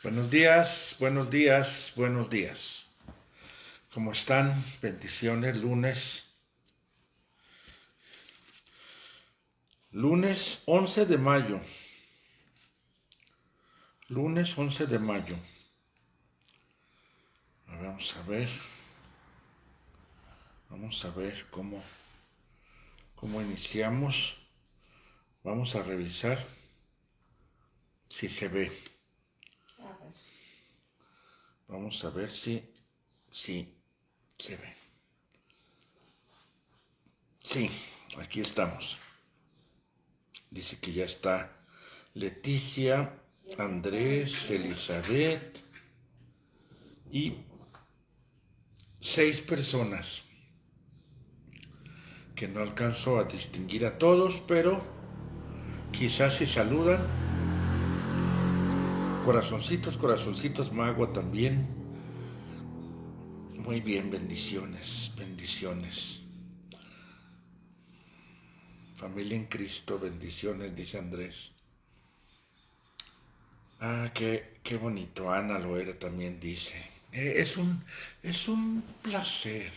Buenos días, buenos días, buenos días. ¿Cómo están? Bendiciones, lunes 11 de mayo. Lunes 11 de mayo. Vamos a ver cómo iniciamos. Vamos a revisar si se ve. Vamos a ver si se ve. Sí, aquí estamos. Dice que ya está Leticia, Andrés, Elizabeth y 6 personas que no alcanzo a distinguir a todos, pero quizás si saludan. Corazoncitos, corazoncitos, mago también. Muy bien, bendiciones, bendiciones. Familia en Cristo, bendiciones, dice Andrés. Qué bonito. Ana Loera también dice. Es un placer.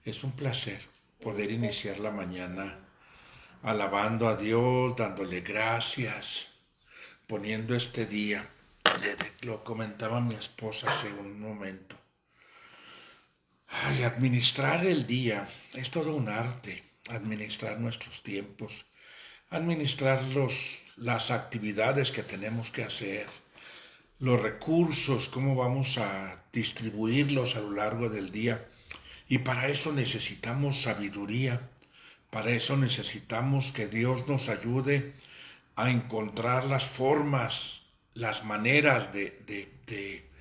Es un placer poder iniciar la mañana alabando a Dios, dándole gracias, poniendo este día. Lo comentaba mi esposa hace un momento. Administrar el día es todo un arte. Administrar nuestros tiempos, administrar las actividades que tenemos que hacer, los recursos, cómo vamos a distribuirlos a lo largo del día. Y para eso necesitamos sabiduría, para eso necesitamos que Dios nos ayude a encontrar las formas, las maneras de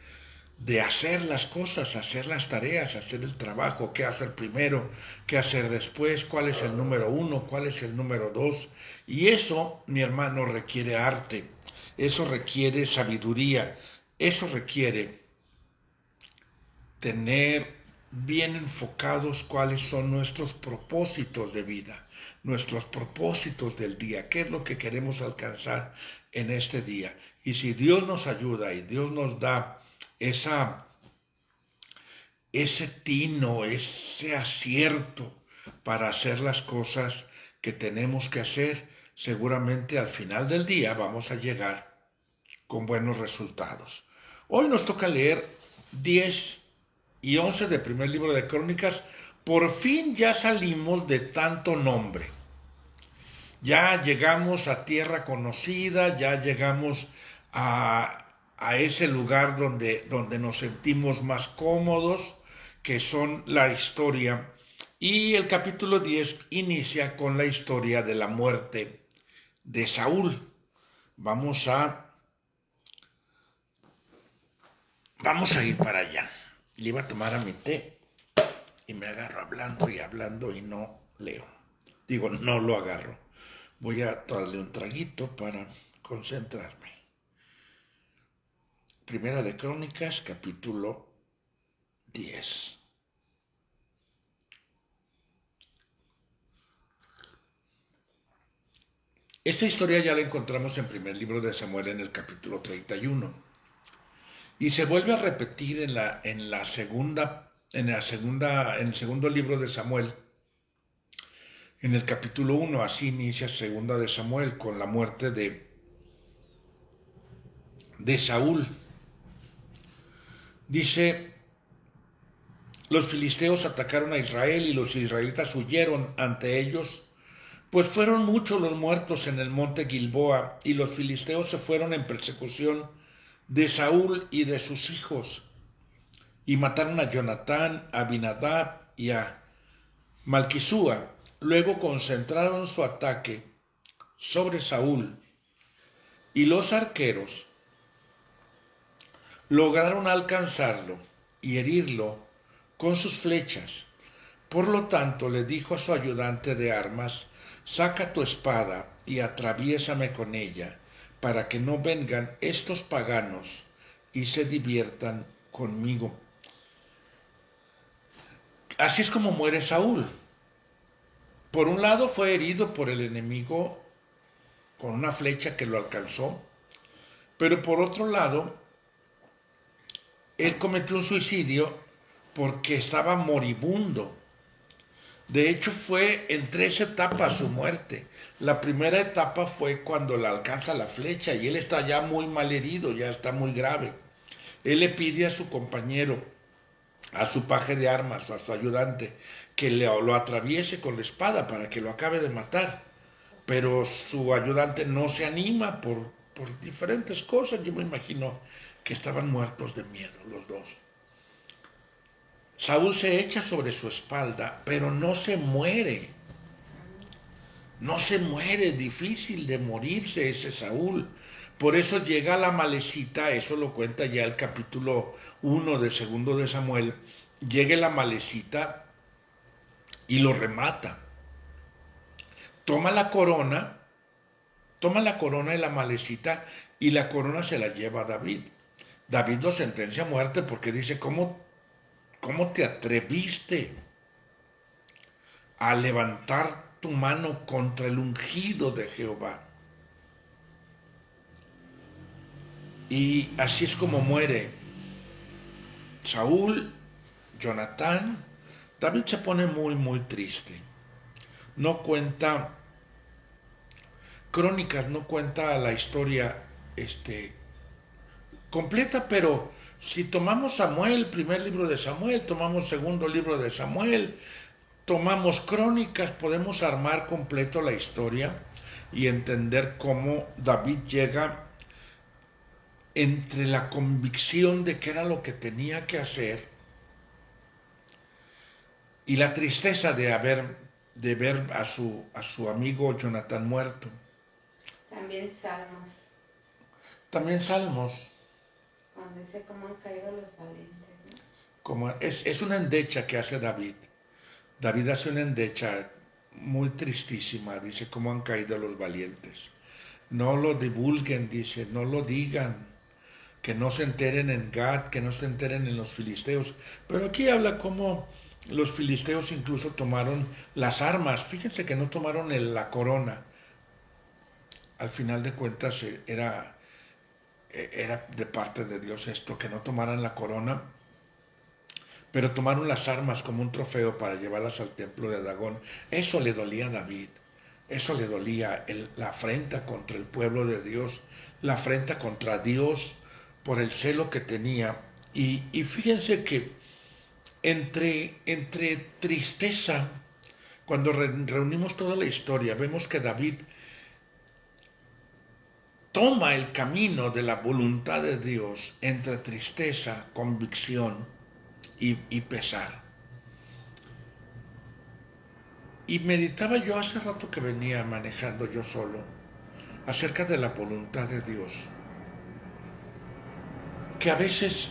hacer las cosas, hacer las tareas, hacer el trabajo, qué hacer primero, qué hacer después, cuál es el número 1, cuál es el número 2. Y eso, mi hermano, requiere arte, eso requiere sabiduría, eso requiere tener bien enfocados cuáles son nuestros propósitos de vida, nuestros propósitos del día, qué es lo que queremos alcanzar en este día. Y si Dios nos ayuda y Dios nos da ese tino, ese acierto para hacer las cosas que tenemos que hacer, seguramente al final del día vamos a llegar con buenos resultados. Hoy nos toca leer 10 y 11 del primer libro de Crónicas. Por fin ya salimos de tanto nombre. Ya llegamos a tierra conocida, ya llegamos a ese lugar donde nos sentimos más cómodos, que son la historia. Y el capítulo 10 inicia con la historia de la muerte de Saúl. Vamos a ir para allá. Le iba a tomar a mi té y me agarro hablando y no leo. Digo, no lo agarro. Voy a darle un traguito para concentrarme. Primera de Crónicas, capítulo 10. Esta historia ya la encontramos en primer libro de Samuel en el capítulo 31. Y se vuelve a repetir en el segundo libro de Samuel, en el capítulo 1. Así inicia segunda de Samuel con la muerte de Saúl. Dice: los filisteos atacaron a Israel y los israelitas huyeron ante ellos, pues fueron muchos los muertos en el monte Gilboa, y los filisteos se fueron en persecución de Saúl y de sus hijos, y mataron a Jonatán, a Abinadab y a Malquisúa. Luego concentraron su ataque sobre Saúl, y los arqueros lograron alcanzarlo y herirlo con sus flechas. Por lo tanto, le dijo a su ayudante de armas: saca tu espada y atraviésame con ella, para que no vengan estos paganos y se diviertan conmigo. Así es como muere Saúl. Por un lado, fue herido por el enemigo con una flecha que lo alcanzó, Pero por otro lado, él cometió un suicidio porque estaba moribundo. De hecho, fue en 3 etapas su muerte. La primera etapa fue cuando le alcanza la flecha y él está ya muy mal herido, ya está muy grave. Él le pide a su compañero, a su paje de armas o a su ayudante, que lo atraviese con la espada para que lo acabe de matar. Pero su ayudante no se anima por diferentes cosas. Yo me imagino que estaban muertos de miedo los dos. Saúl se echa sobre su espalda, pero no se muere. No se muere, difícil de morirse ese Saúl. Por eso llega la malecita, eso lo cuenta ya el capítulo 1 de segundo de Samuel. Llega la malecita y lo remata. Toma la corona, toma la corona y la malecita y la corona se la lleva a David. David lo sentencia a muerte porque dice, ¿cómo te atreviste a levantar tu mano contra el ungido de Jehová? Y así es como muere Saúl, Jonatán. David se pone muy, muy triste. No cuenta crónicas, no cuenta la historia completa, pero si tomamos Samuel, primer libro de Samuel, tomamos segundo libro de Samuel, tomamos crónicas, podemos armar completo la historia y entender cómo David llega entre la convicción de que era lo que tenía que hacer y la tristeza de ver a su amigo Jonatán muerto. También Salmos, También Salmos, donde dice cómo han caído los valientes, ¿no? es una endecha que hace David. David hace una endecha muy tristísima, dice cómo han caído los valientes. No lo divulguen, dice, no lo digan, que no se enteren en Gad, que no se enteren en los filisteos. Pero aquí habla cómo los filisteos incluso tomaron las armas. Fíjense que no tomaron la corona. Al final de cuentas era de parte de Dios esto, que no tomaran la corona, pero tomaron las armas como un trofeo para llevarlas al templo de Dagón. Eso le dolía a David. Eso le dolía la afrenta contra el pueblo de Dios, la afrenta contra Dios por el celo que tenía. Y fíjense que entre tristeza, cuando reunimos toda la historia, vemos que David toma el camino de la voluntad de Dios entre tristeza, convicción y pesar. Y meditaba yo hace rato que venía manejando yo solo acerca de la voluntad de Dios, que a veces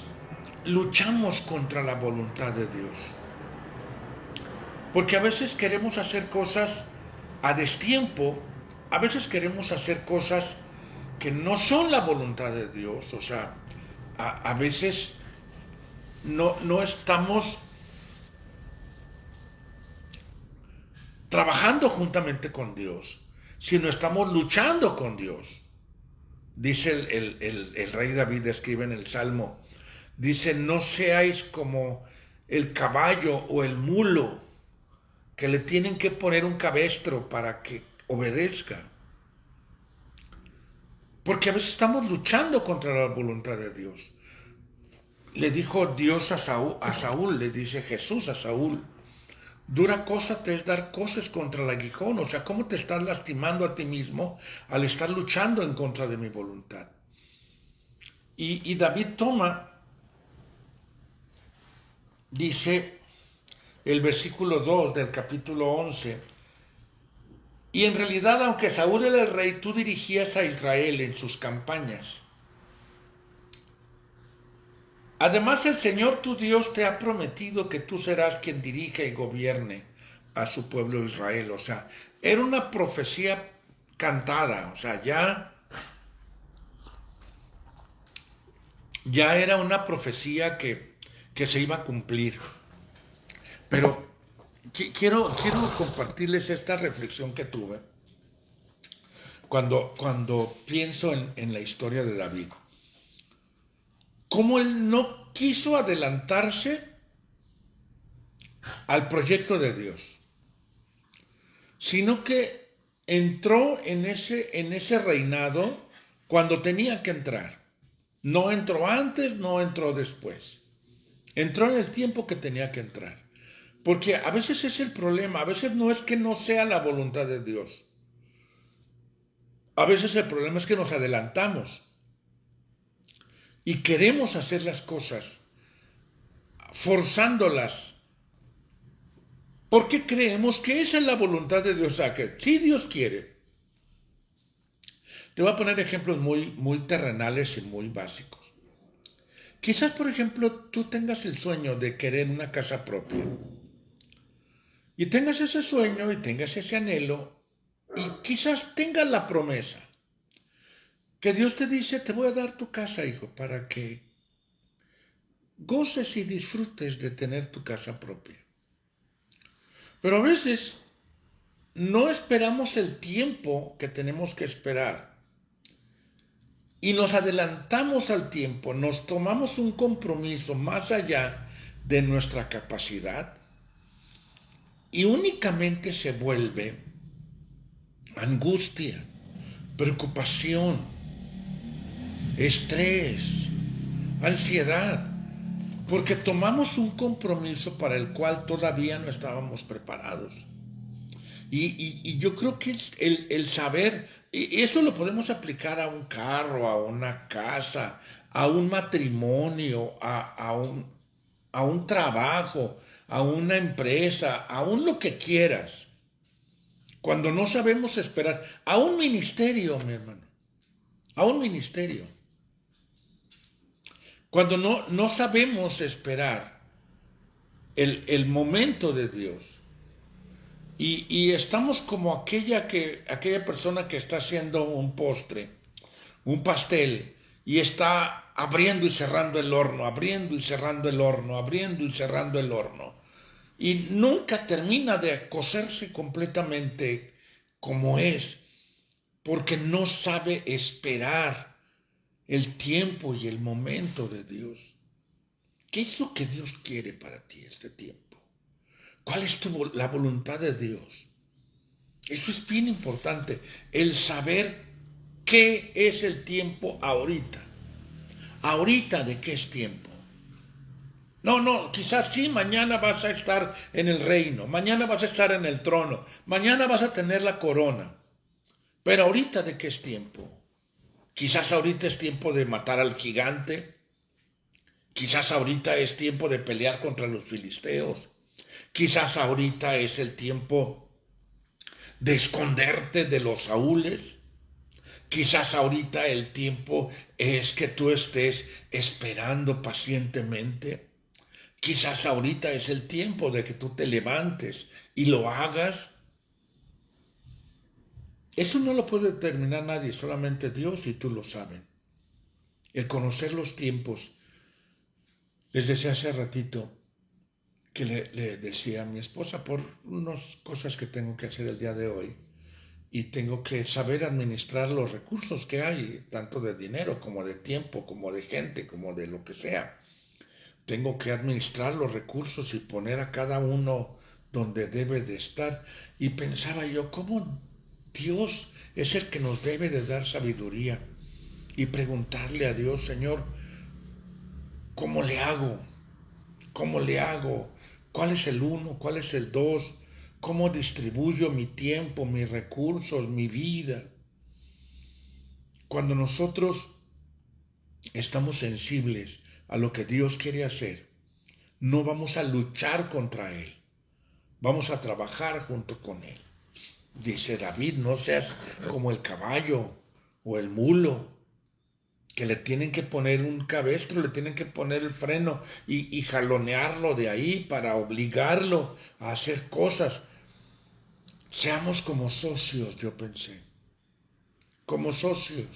luchamos contra la voluntad de Dios, porque a veces queremos hacer cosas a destiempo, a veces queremos hacer cosas que no son la voluntad de Dios, o sea, a veces no estamos trabajando juntamente con Dios, sino estamos luchando con Dios. Dice el rey David, escribe en el Salmo, dice, no seáis como el caballo o el mulo, que le tienen que poner un cabestro para que obedezca. Porque a veces estamos luchando contra la voluntad de Dios. Le dijo Dios a Saúl, le dice Jesús a Saúl, dura cosa te es dar cosas contra el aguijón. O sea, ¿cómo te estás lastimando a ti mismo al estar luchando en contra de mi voluntad? Y David toma, dice el versículo 2 del capítulo 11, y en realidad, aunque Saúl era el rey, tú dirigías a Israel en sus campañas. Además, el Señor tu Dios te ha prometido que tú serás quien dirija y gobierne a su pueblo Israel. O sea, era una profecía cantada. O sea, ya era una profecía que se iba a cumplir. Pero quiero compartirles esta reflexión que tuve. cuando pienso en la historia de David. Cómo él no quiso adelantarse al proyecto de Dios, sino que entró en ese reinado cuando tenía que entrar. No entró antes, no entró después. Entró en el tiempo que tenía que entrar. Porque a veces es el problema, a veces no es que no sea la voluntad de Dios. A veces el problema es que nos adelantamos y queremos hacer las cosas forzándolas porque creemos que esa es la voluntad de Dios. O sea, que si Dios quiere. Te voy a poner ejemplos muy terrenales y muy básicos. Quizás, por ejemplo, tú tengas el sueño de querer una casa propia. Y tengas ese sueño y tengas ese anhelo y quizás tengas la promesa que Dios te dice, te voy a dar tu casa, hijo, para que goces y disfrutes de tener tu casa propia. Pero a veces no esperamos el tiempo que tenemos que esperar y nos adelantamos al tiempo, nos tomamos un compromiso más allá de nuestra capacidad y únicamente se vuelve angustia, preocupación, estrés, ansiedad, porque tomamos un compromiso para el cual todavía no estábamos preparados. Y yo creo que el saber, y eso lo podemos aplicar a un carro, a una casa, a un matrimonio, a un trabajo, a una empresa, a un lo que quieras. Cuando no sabemos esperar, a un ministerio, mi hermano, a un ministerio. Cuando no sabemos esperar el momento de Dios. Y estamos como aquella persona que está haciendo un postre, un pastel, y está abriendo y cerrando el horno, abriendo y cerrando el horno, abriendo y cerrando el horno. Y nunca termina de cocerse completamente como es, porque no sabe esperar el tiempo y el momento de Dios. ¿Qué es lo que Dios quiere para ti este tiempo? ¿Cuál es la voluntad de Dios? Eso es bien importante, el saber qué es el tiempo ahorita. Ahorita, ¿de qué es tiempo? No, quizás sí, mañana vas a estar en el reino, mañana vas a estar en el trono, mañana vas a tener la corona. Pero ahorita, ¿de qué es tiempo? Quizás ahorita es tiempo de matar al gigante, quizás ahorita es tiempo de pelear contra los filisteos, quizás ahorita es el tiempo de esconderte de los saúles. Quizás ahorita el tiempo es que tú estés esperando pacientemente. Quizás ahorita es el tiempo de que tú te levantes y lo hagas. Eso no lo puede determinar nadie, solamente Dios y tú lo sabes. El conocer los tiempos. Les decía hace ratito que le decía a mi esposa por unas cosas que tengo que hacer el día de hoy. Y tengo que saber administrar los recursos que hay, tanto de dinero como de tiempo, como de gente, como de lo que sea. Tengo que administrar los recursos y poner a cada uno donde debe de estar. Y pensaba yo, ¿cómo Dios es el que nos debe de dar sabiduría? Y preguntarle a Dios, Señor, ¿cómo le hago? ¿Cómo le hago? ¿Cuál es el uno? ¿Cuál es el dos? ¿Cómo distribuyo mi tiempo, mis recursos, mi vida? Cuando nosotros estamos sensibles a lo que Dios quiere hacer, no vamos a luchar contra Él, vamos a trabajar junto con Él. Dice David, no seas como el caballo o el mulo, que le tienen que poner un cabestro, le tienen que poner el freno y jalonearlo de ahí para obligarlo a hacer cosas. Seamos como socios, yo pensé, como socios,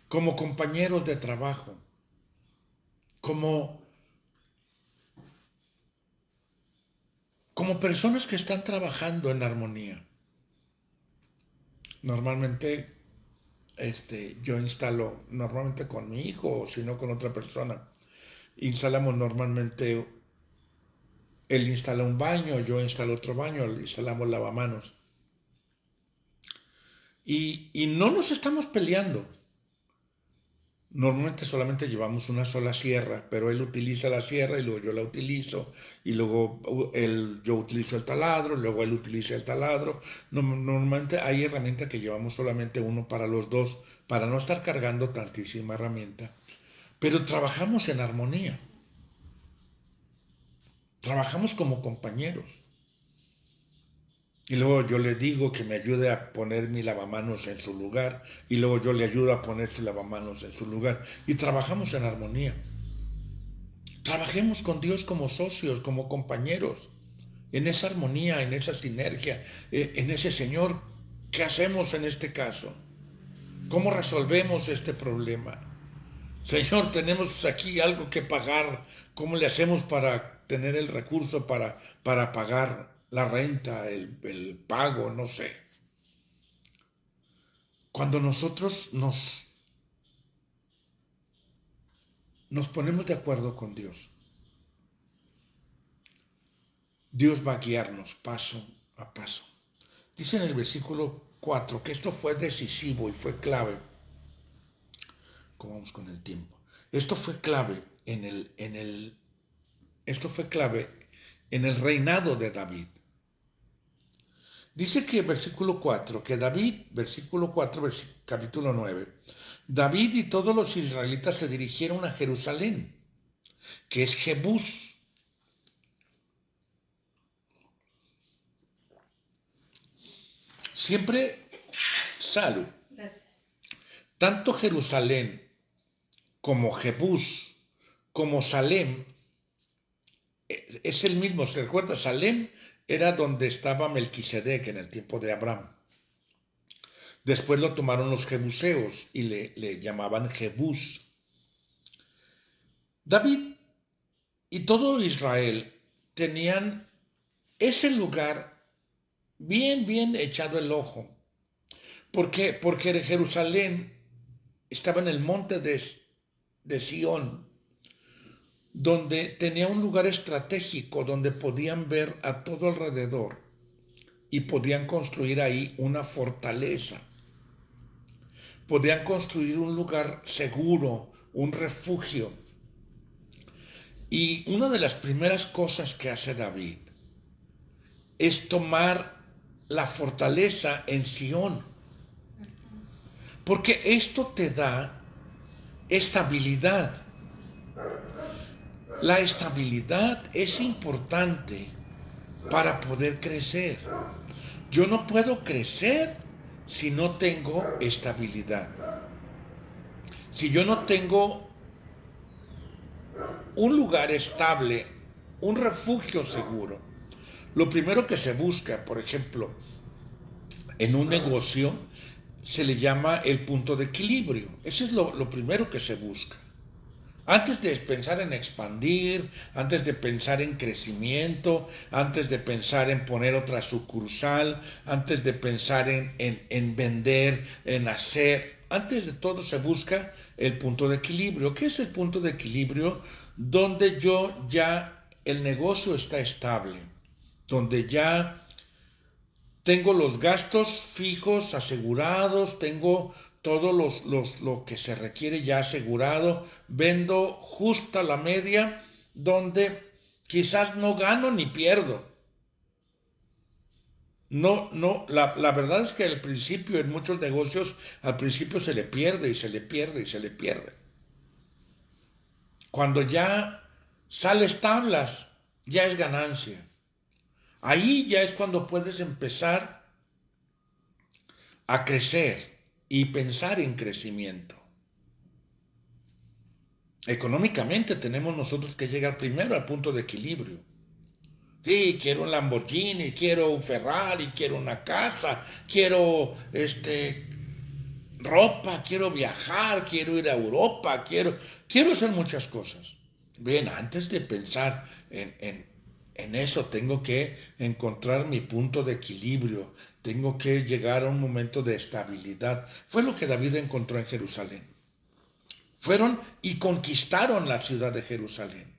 como compañeros de trabajo, como personas que están trabajando en armonía. Normalmente yo instalo normalmente con mi hijo o si no con otra persona. Instalamos normalmente, él instala un baño, yo instalo otro baño, instalamos lavamanos. Y no nos estamos peleando. Normalmente solamente llevamos una sola sierra, pero él utiliza la sierra y luego yo la utilizo, y luego yo utilizo el taladro, luego él utiliza el taladro. Normalmente hay herramientas que llevamos solamente uno para los dos, para no estar cargando tantísima herramienta. Pero trabajamos en armonía, trabajamos como compañeros. Y luego yo le digo que me ayude a poner mi lavamanos en su lugar, y luego yo le ayudo a poner su lavamanos en su lugar, y trabajamos en armonía. Trabajemos con Dios como socios, como compañeros, en esa armonía, en esa sinergia, en ese Señor, ¿qué hacemos en este caso? ¿Cómo resolvemos este problema? Señor, tenemos aquí algo que pagar, ¿cómo le hacemos para tener el recurso para pagar la renta, el pago, no sé? Cuando nosotros nos ponemos de acuerdo con Dios, Dios va a guiarnos paso a paso. Dice en el versículo 4 que esto fue decisivo y fue clave. ¿Cómo vamos con el tiempo? Esto fue clave esto fue clave en el reinado de David. Dice que versículo 4, que David, versículo 4, capítulo 9, David y todos los israelitas se dirigieron a Jerusalén, que es Jebús. Siempre, salud. Gracias. Tanto Jerusalén como Jebús, como Salem, es el mismo. ¿Se recuerda? Salem era donde estaba Melquisedec en el tiempo de Abraham. Después lo tomaron los jebuseos y le llamaban Jebús. David y todo Israel tenían ese lugar bien echado el ojo. ¿Por qué? Porque Jerusalén estaba en el monte de Sión, donde tenía un lugar estratégico donde podían ver a todo alrededor y podían construir ahí una fortaleza. Podían construir un lugar seguro, un refugio. Y una de las primeras cosas que hace David es tomar la fortaleza en Sión. Porque esto te da estabilidad. La estabilidad es importante para poder crecer. Yo no puedo crecer si no tengo estabilidad. Si yo no tengo un lugar estable, un refugio seguro. Lo primero que se busca, por ejemplo, en un negocio, se le llama el punto de equilibrio. Eso es lo primero que se busca. Antes de pensar en expandir, antes de pensar en crecimiento, antes de pensar en poner otra sucursal, antes de pensar en vender, en hacer, antes de todo se busca el punto de equilibrio. ¿Qué es el punto de equilibrio? Donde el negocio está estable, donde ya tengo los gastos fijos asegurados, tengo todo lo que se requiere ya asegurado, vendo justa la media, donde quizás no gano ni pierdo. La verdad es que al principio en muchos negocios, al principio se le pierde y se le pierde y se le pierde. Cuando ya sales tablas, ya es ganancia. Ahí ya es cuando puedes empezar a crecer y pensar en crecimiento. Económicamente tenemos nosotros que llegar primero al punto de equilibrio. Sí, quiero un Lamborghini, quiero un Ferrari, quiero una casa, quiero ropa, quiero viajar, quiero ir a Europa, quiero hacer muchas cosas. Bien, antes de pensar en eso tengo que encontrar mi punto de equilibrio, tengo que llegar a un momento de estabilidad. Fue lo que David encontró en Jerusalén. Fueron y conquistaron la ciudad de Jerusalén,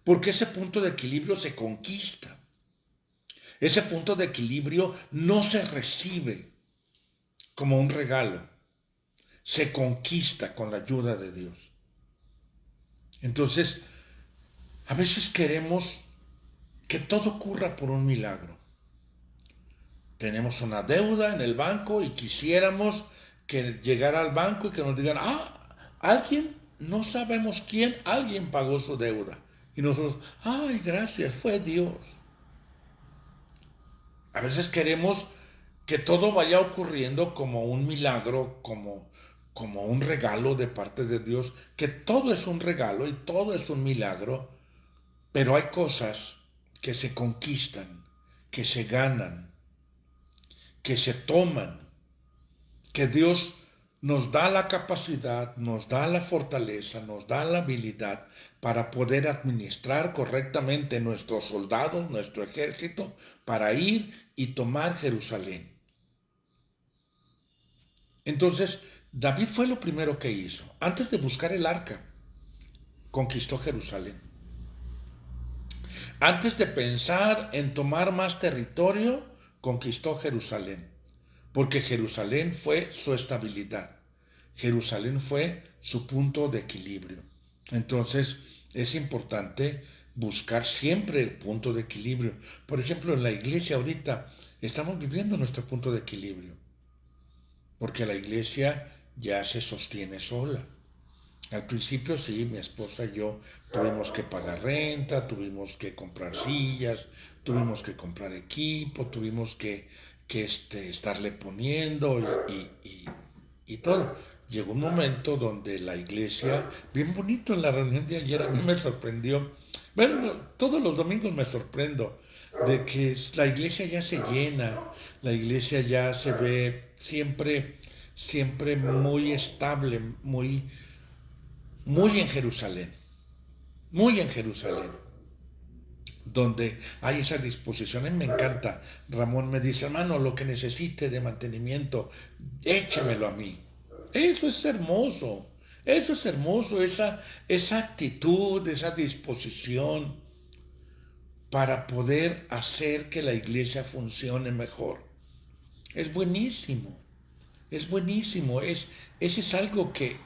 porque ese punto de equilibrio se conquista. Ese punto de equilibrio no se recibe como un regalo, se conquista con la ayuda de Dios. Entonces, a veces queremos que todo ocurra por un milagro. Tenemos una deuda en el banco y quisiéramos que llegara al banco y que nos digan, alguien, no sabemos quién, alguien pagó su deuda. Y nosotros, ay, gracias, fue Dios. A veces queremos que todo vaya ocurriendo como un milagro, como un regalo de parte de Dios, que todo es un regalo y todo es un milagro, pero hay cosas que se conquistan, que se ganan, que se toman, que Dios nos da la capacidad, nos da la fortaleza, nos da la habilidad para poder administrar correctamente nuestros soldados, nuestro ejército, para ir y tomar Jerusalén. Entonces, David fue lo primero que hizo. Antes de buscar el arca, conquistó Jerusalén. Antes de pensar en tomar más territorio, conquistó Jerusalén. Porque Jerusalén fue su estabilidad. Jerusalén fue su punto de equilibrio. Entonces, es importante buscar siempre el punto de equilibrio. Por ejemplo, en la iglesia ahorita estamos viviendo nuestro punto de equilibrio. Porque la iglesia ya se sostiene sola. Al principio sí, mi esposa y yo tuvimos que pagar renta, tuvimos que comprar sillas, tuvimos que comprar equipo, tuvimos que estarle poniendo y todo. Llegó un momento donde la iglesia, bien bonito en la reunión de ayer, a mí me sorprendió. Bueno, todos los domingos me sorprendo de que la iglesia ya se llena, la iglesia ya se ve siempre muy estable, muy en Jerusalén, donde hay esa disposición. A mí me encanta. Ramón me dice, hermano, lo que necesite de mantenimiento, échemelo a mí. Eso es hermoso, esa actitud, esa disposición para poder hacer que la iglesia funcione mejor. Es buenísimo, es buenísimo, ese es algo que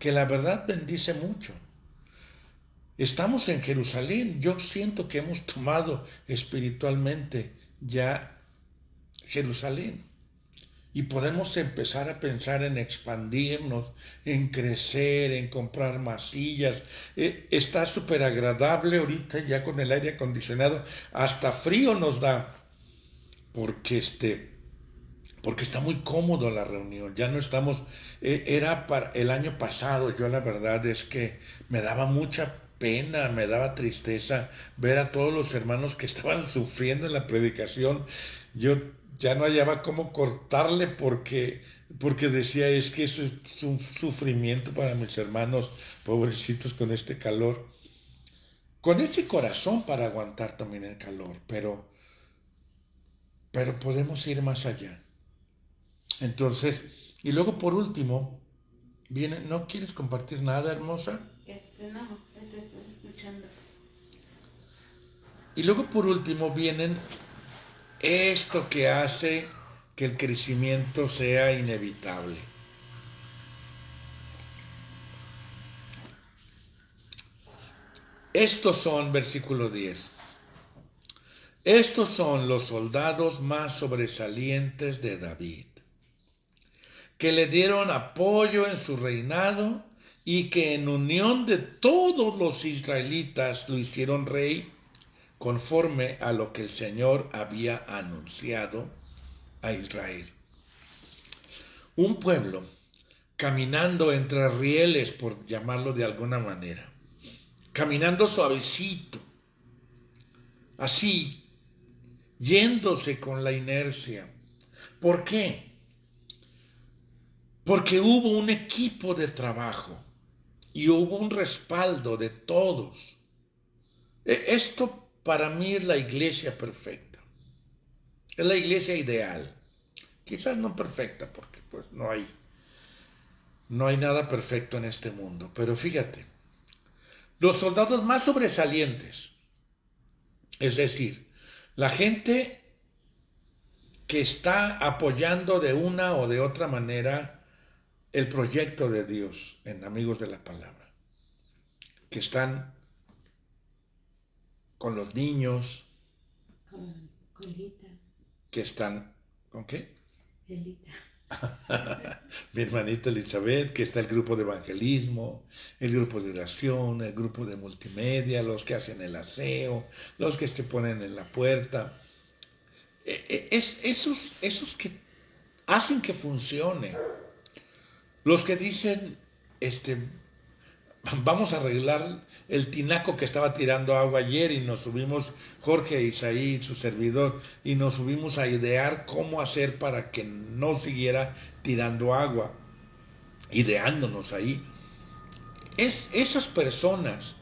la verdad bendice mucho. Estamos en Jerusalén, yo siento que hemos tomado espiritualmente ya Jerusalén y podemos empezar a pensar en expandirnos, en crecer, en comprar más sillas. Está súper agradable ahorita ya con el aire acondicionado, hasta frío nos da, porque porque está muy cómodo la reunión, ya no estamos, era para el año pasado, yo la verdad es que me daba mucha pena, me daba tristeza ver a todos los hermanos que estaban sufriendo en la predicación. Yo ya no hallaba cómo cortarle porque decía, es que eso es un sufrimiento para mis hermanos, pobrecitos con este calor. Con este corazón para aguantar también el calor, pero podemos ir más allá. Entonces, y luego por último, viene, ¿no quieres compartir nada, hermosa? No, te estoy escuchando. Y luego por último vienen esto que hace que el crecimiento sea inevitable. Estos son, versículo 10, estos son los soldados más sobresalientes de David, que le dieron apoyo en su reinado y que en unión de todos los israelitas lo hicieron rey conforme a lo que el Señor había anunciado a Israel. Un pueblo caminando entre rieles, por llamarlo de alguna manera, caminando suavecito, así, yéndose con la inercia. ¿Por qué? Porque hubo un equipo de trabajo y hubo un respaldo de todos. Esto para mí es la iglesia perfecta. Es la iglesia ideal. Quizás no perfecta, porque pues no hay nada perfecto en este mundo. Pero fíjate, los soldados más sobresalientes, es decir, la gente que está apoyando de una o de otra manera el proyecto de Dios en Amigos de la Palabra, que están con los niños, Con Lita. que están, ¿con qué? Lita. Mi hermanita Elizabeth, que está el grupo de evangelismo, el grupo de oración, el grupo de multimedia, los que hacen el aseo, los que te ponen en la puerta. Esos que hacen que funcione. Los que dicen, vamos a arreglar el tinaco que estaba tirando agua ayer y nos subimos, Jorge, Isaí, su servidor, y nos subimos a idear cómo hacer para que no siguiera tirando agua, ideándonos ahí. Es esas personas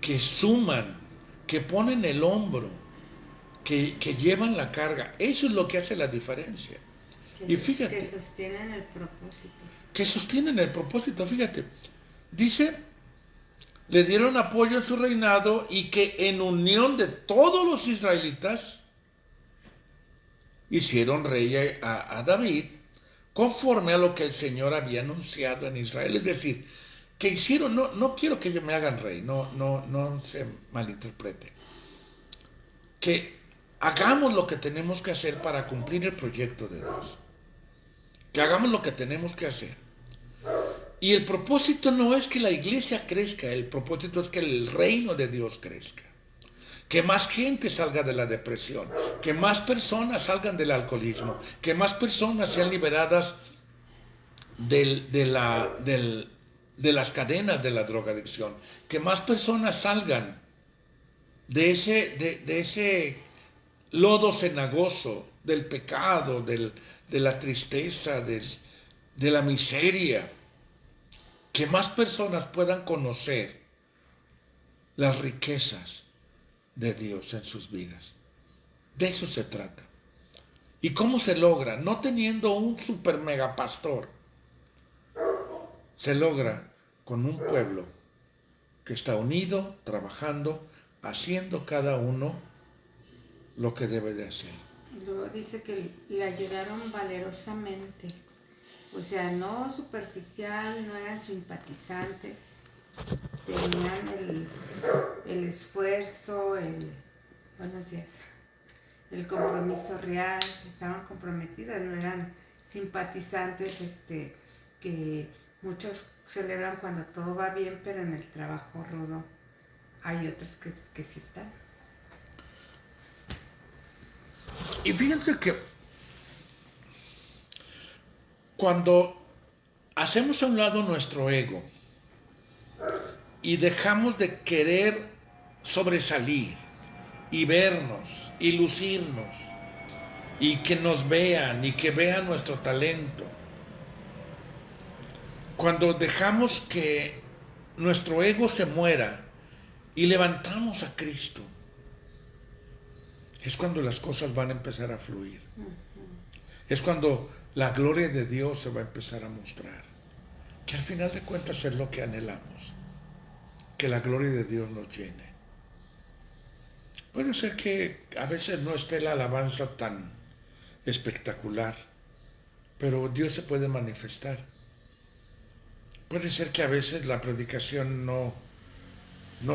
que suman, que ponen el hombro, que llevan la carga, eso es lo que hace la diferencia. Y fíjate, que sostienen el propósito. Que sostienen el propósito, fíjate. Dice, le dieron apoyo en su reinado y que en unión de todos los israelitas hicieron rey a David conforme a lo que el Señor había anunciado en Israel. Es decir, que hicieron, no quiero que me hagan rey, no se malinterprete. Que hagamos lo que tenemos que hacer para cumplir el proyecto de Dios. Que hagamos lo que tenemos que hacer. Y el propósito no es que la iglesia crezca, el propósito es que el reino de Dios crezca. Que más gente salga de la depresión, que más personas salgan del alcoholismo, que más personas sean liberadas de las cadenas de la drogadicción, que más personas salgan de ese lodo cenagoso, del pecado, de la tristeza, de la miseria. Que más personas puedan conocer las riquezas de Dios en sus vidas. De eso se trata. ¿Y cómo se logra? No teniendo un super mega pastor. Se logra con un pueblo que está unido, trabajando, haciendo cada uno lo que debe de hacer. Luego dice que le ayudaron valerosamente. O sea, no superficial, no eran simpatizantes, tenían el esfuerzo, buenos días, el compromiso real, estaban comprometidas, no eran simpatizantes que muchos celebran cuando todo va bien, pero en el trabajo rudo hay otros que sí están. Y fíjense que cuando hacemos a un lado nuestro ego y dejamos de querer sobresalir y vernos y lucirnos y que nos vean y que vean nuestro talento, cuando dejamos que nuestro ego se muera y levantamos a Cristo, es cuando las cosas van a empezar a fluir. Es cuando la gloria de Dios se va a empezar a mostrar. Que al final de cuentas es lo que anhelamos. Que la gloria de Dios nos llene. Puede ser que a veces no esté la alabanza tan espectacular, pero Dios se puede manifestar. Puede ser que a veces la predicación no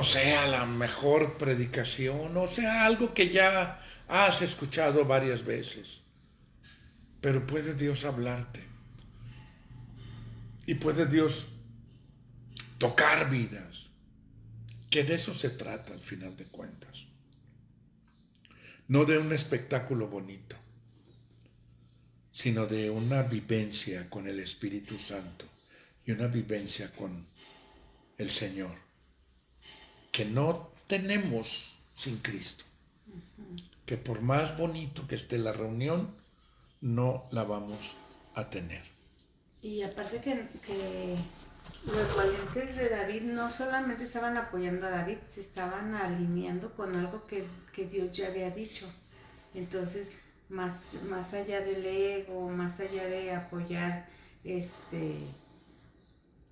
sea la mejor predicación, o sea algo que ya has escuchado varias veces. Pero puede Dios hablarte. Y puede Dios tocar vidas. Que de eso se trata al final de cuentas. No de un espectáculo bonito, sino de una vivencia con el Espíritu Santo y una vivencia con el Señor. Que no tenemos sin Cristo. Que por más bonito que esté la reunión, no la vamos a tener. Y aparte que Los valientes de David no solamente estaban apoyando a David, se estaban alineando con algo que Dios ya había dicho. Entonces, más allá del ego, más allá de apoyar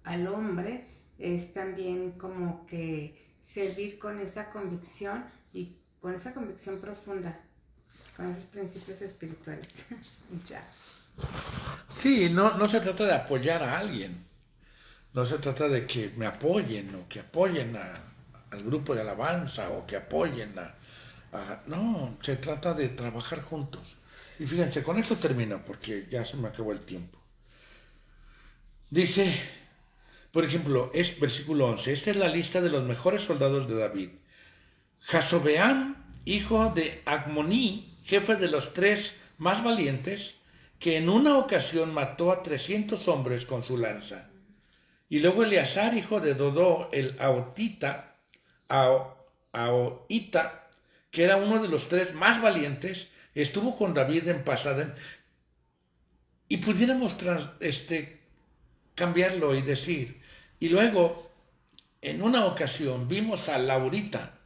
al hombre, es también como que servir con esa convicción y con esa convicción profunda, con esos principios espirituales. Ya. Sí, no se trata de apoyar a alguien, no se trata de que me apoyen o que apoyen al grupo de alabanza o que apoyen no, se trata de trabajar juntos. Y fíjense, con esto termino porque ya se me acabó el tiempo. Dice, por ejemplo, es versículo 11, esta es la lista de los mejores soldados de David. Jasobeam, hijo de Agmoní, jefe de los 3 más valientes, que en una ocasión mató a 300 hombres con su lanza. Y luego Eleazar, hijo de Dodó, el Ahoita, que era uno de los 3 más valientes, estuvo con David en Pasadén. Y pudiéramos cambiarlo y decir, y luego, en una ocasión, vimos a Laurita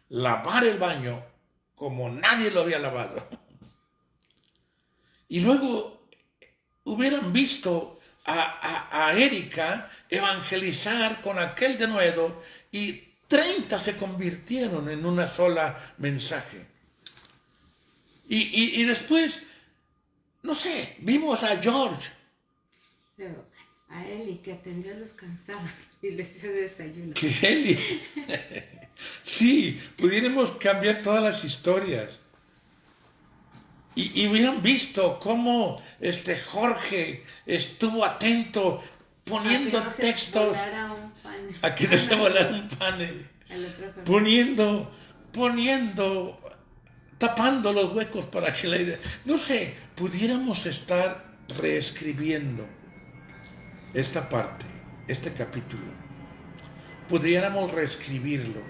lavar el baño como nadie lo había lavado. Y luego hubieran visto a Erika evangelizar con aquel denuedo y 30 se convirtieron en una sola mensaje. Y después, no sé, vimos a George. Pero a Eli, que atendió a los cansados y les dio desayuno. Que Eli. Sí, pudiéramos cambiar todas las historias. Y hubieran visto cómo Jorge estuvo atento poniendo textos a que no se volara un panel, poniendo, tapando los huecos para que la idea, no sé, pudiéramos estar reescribiendo esta parte, este capítulo, pudiéramos reescribirlo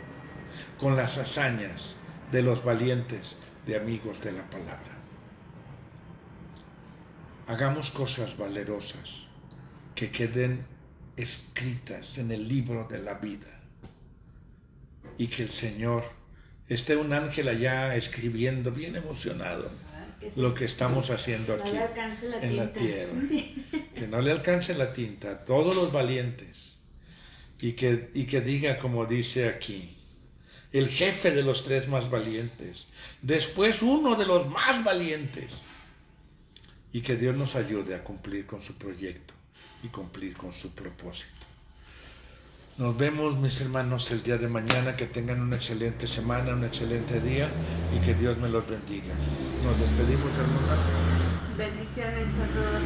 con las hazañas de los valientes de amigos de la palabra. Hagamos cosas valerosas que queden escritas en el libro de la vida y que el Señor esté un ángel allá escribiendo bien emocionado lo que estamos haciendo aquí en la tierra, que no le alcance la tinta a todos los valientes y que diga como dice aquí, el jefe de los 3 más valientes, después uno de los más valientes. Y que Dios nos ayude a cumplir con su proyecto y cumplir con su propósito. Nos vemos, mis hermanos, el día de mañana. Que tengan una excelente semana, un excelente día y que Dios me los bendiga. Nos despedimos, hermanos. Bendiciones a todos.